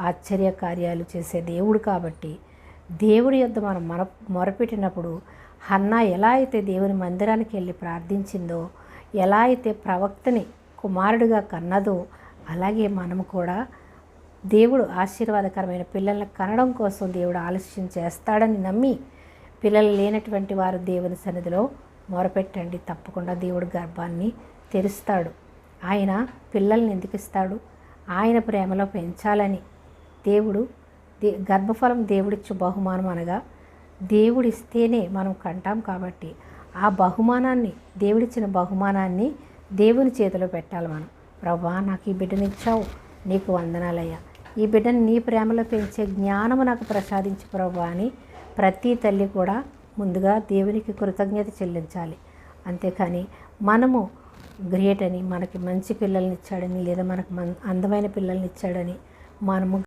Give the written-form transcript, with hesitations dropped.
ఆశ్చర్య కార్యాలు చేసే దేవుడు కాబట్టి దేవుడి యొద్ద మనం మొరపెట్టినప్పుడు హన్నా ఎలా అయితే దేవుని మందిరానికి వెళ్ళి ప్రార్థించిందో, ఎలా అయితే ప్రవక్తని కుమారుడిగా కన్నదో, అలాగే మనము కూడా దేవుడు ఆశీర్వాదకరమైన పిల్లల్ని కనడం కోసం దేవుడు ఆలస్యం చేస్తాడని నమ్మి పిల్లలు లేనటువంటి వారు దేవుని సన్నిధిలో మొరపెట్టండి. తప్పకుండా దేవుడు గర్భాన్ని తెరుస్తాడు. ఆయన పిల్లల్ని ఎందుకు ఇస్తాడు? ఆయన ప్రేమలో పెంచాలని. దేవుడు గర్భఫలం దేవుడిచ్చు బహుమానం అనగా దేవుడిస్తేనే మనం కంటాం కాబట్టి ఆ బహుమానాన్ని, దేవుడిచ్చిన బహుమానాన్ని దేవుని చేతిలో పెట్టాలి మనం. ప్రభువా, నాకు ఈ బిడ్డనిచ్చావు, నీకు వందనాలయ్యా, ఈ బిడ్డని నీ ప్రేమలో పెంచే జ్ఞానము నాకు ప్రసాదించు ప్రభువా అని ప్రతి తల్లి కూడా ముందుగా దేవునికి కృతజ్ఞత చెల్లించాలి. అంతేకాని మనము గ్రేట్ అని, మనకి మంచి పిల్లల్ని ఇచ్చాడని, లేదా మనకు అందమైన పిల్లల్ని ఇచ్చాడని మనము